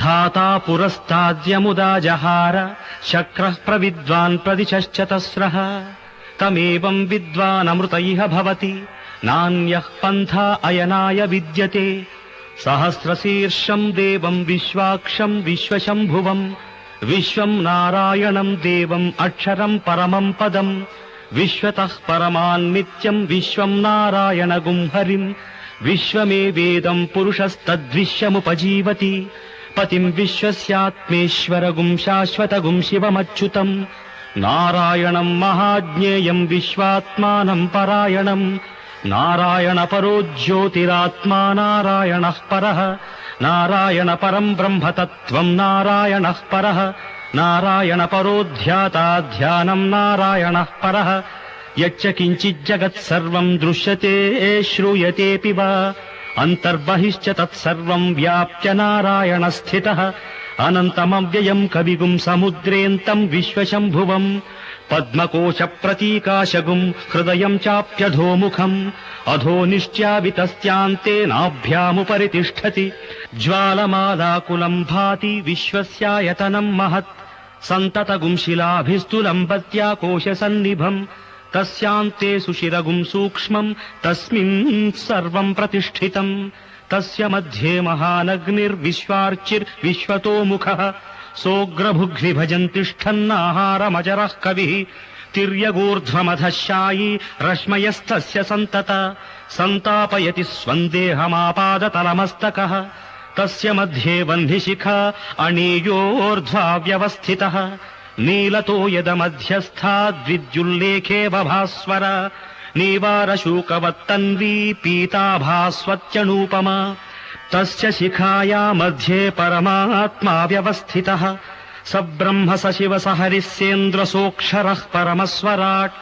धाता पुरस्ताद्यमुदा जहार शक्रः प्रविद्वान् प्रदिशश्चतस्रः तमेवं विद्वानमृत इह भवति नान्यः पन्था अयनाय विद्यते सहस्रशीर्षं देवं विश्वाक्षं विश्वशम्भुवं विश्वं नारायणं देवम् अक्षरं परमं पदम् विश्वतः परमान्नित्यं विश्वं नारायणगुं हरिं विश्वमेवेदं पुरुषस्तद्विश्वमुपजीवति पतिं विश्वस्यात्मेश्वरगुं शाश्वतगुं शिवमच्युतं नारायणं महाज्ञेयं विश्वात्मानं परायणं नारायण परो ज्योतिरात्मा नारायणः परः नारायण परं ब्रह्म तत्त्वं नारायणः परः नारायण परो ध्याता ध्यानं नारायणः परः यच्च किञ्चिज्जगत् सर्वं दृश्यते श्रूयतेऽपि वा अन्तर्बहिश्च तत्सर्वं व्याप्य नारायण स्थितः अनन्तमव्ययं कविगुं समुद्रेऽन्तं विश्वशम्भुवम् पद्मकोश प्रतीकाशगुं हृदयं चाप्यधोमुखम् अधो निश्चावितस्यान्ते नाभ्यामुपरि तिष्ठति ज्वालमालाकुलं भाति विश्वस्यायतनं महत् सन्ततगुं शिलाभिस्तुलम्बत्या कोशसन्निभम् तस्यान्ते सुशिरगुं सूक्ष्मं तस्मिन् सर्वं प्रतिष्ठितम् तस्य मध्ये महानग्निर्विश्वार्चिर्विश्वतोमुखः सोऽग्रभुग्निभजन् तिष्ठन्नाहारमजरः कविः तिर्यगूर्ध्वमधः शायी रश्मयस्तस्य सन्तता सन्तापयति स्वन्देहमापादतलमस्तकः तस्य मध्ये वह्निशिखा अणीयोर्ध्वा व्यवस्थितः नीलतो यदमध्यस्थाद्विद्युल्लेखेव भास्वर नीवारशूकवत्तन्वी पीताभास्वत्यनूपमा तस्य शिखाया मध्ये परमात्मा व्यवस्थितः स ब्रह्म स शिव स हरिः सेन्द्रसोऽक्षरः परमस्वराट्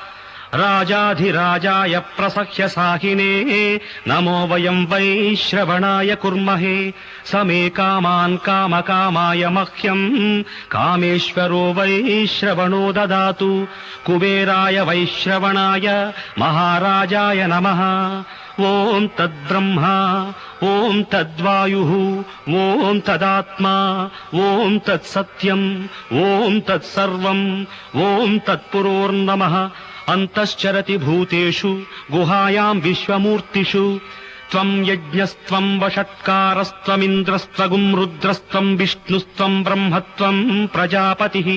राजाधिराजाय प्रसह्य साहिने नमो वयं वै श्रवणाय कुर्महे स मे कामान् कामकामाय मह्यं कामेश्वरो वै श्रवणो ददातु कुबेराय वैश्रवणाय महाराजाय नमः ॐ तद्ब्रह्मा ॐ तद्वायुः ॐ तदात्मा ॐ तत्सत्यम् ॐ तत्सर्वम् ॐ तत्पुरोर्नमः अन्तश्चरति भूतेषु गुहायां विश्वमूर्तिषु त्वं यज्ञस्त्वं वषट्कारस्त्वमिन्द्रस्त्वगुं रुद्रस्त्वं विष्णुस्त्वं ब्रह्मत्वं प्रजापतिः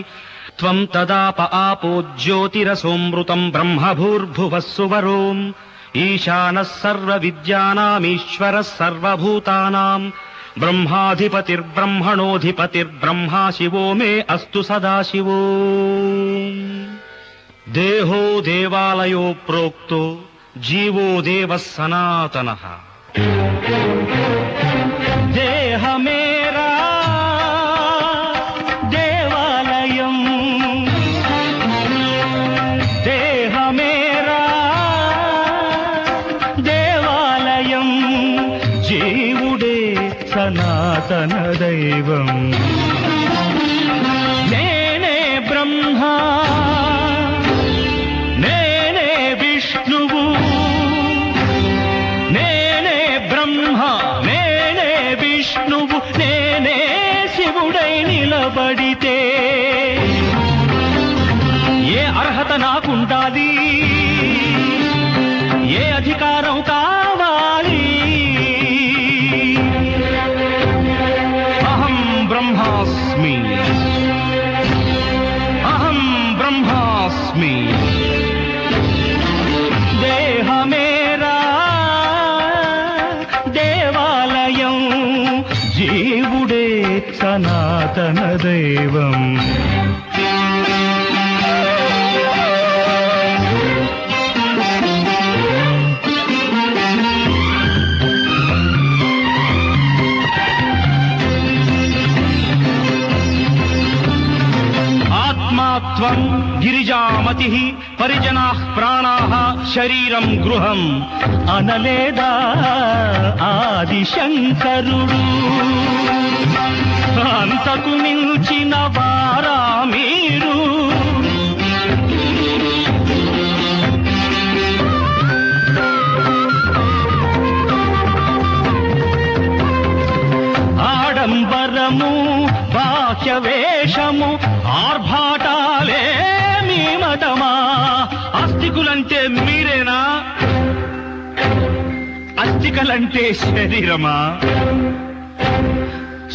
त्वं तदाप आपो ज्योतिरसोऽमृतं ब्रह्मभूर्भुवः सुवरोम् ईशानः सर्वविद्यानामीश्वरः सर्वभूतानां ब्रह्माधिपतिर्ब्रह्मणोऽधिपतिर्ब्रह्मा शिवो मे अस्तु सदाशिवो देहो देवालयो प्रोक्तो जीवो देवः सनातनः देह मेरा देवालयम् देह मेरा देवालयम् जीवुडे सनातन दैवम् नेने ब्रह्मा నిలబడితే ఏ అర్హత నాకుండాలి ఏ అధికారం కావాలి అహం బ్రహ్మాస్మి అహం బ్రహ్మాస్మి దేహ మేరా దేవాలయం జీవుడే సనాతన దైవం ఆత్మాత్వం గిరిజామతి పరిజనాః ప్రాణాః శరీరం గృహం అనలేదా ఆదిశంకరుడు అంతకు మించిన వారా మీరు ఆడంబరము ఆస్తికులంటే మీరేనా? అస్థికలంటే శరీరమా?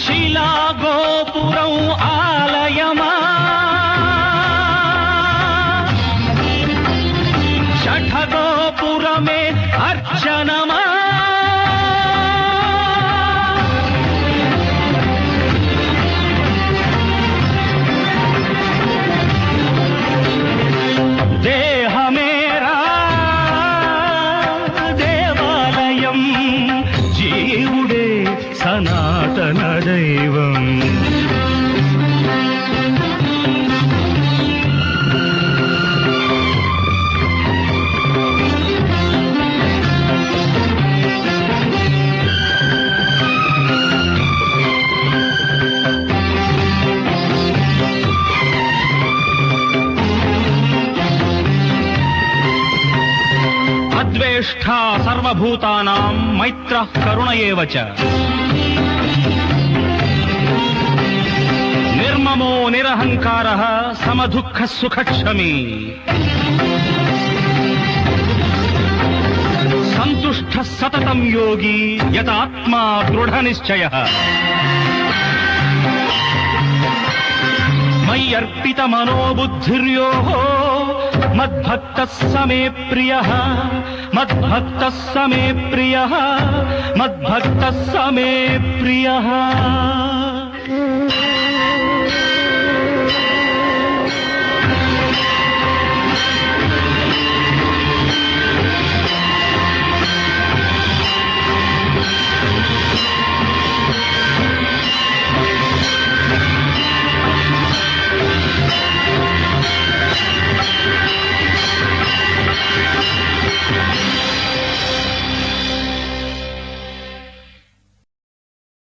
శిలా గోపురం ఆలయమా? షఠగోపురమే అర్చనమా? దేహమేరా దేవాలయం, జీవుడే సనాతన దైవం. అద్వేష్టా సర్వభూతానాం మైత్రః కరుణ ఏవ చ. నిర్మమో నిరహంకారః సమదుఃఖ సుఖక్షమీ. సంతుష్టః సతతం యోగి యతాత్మా దృఢ నిశ్చయః. మయ్యర్పిత మనోబుద్ధిర్యోః మద్భక్తః స మే ప్రియః. మద్భక్తః స మే ప్రియః. మద్భక్తః స మే ప్రియః.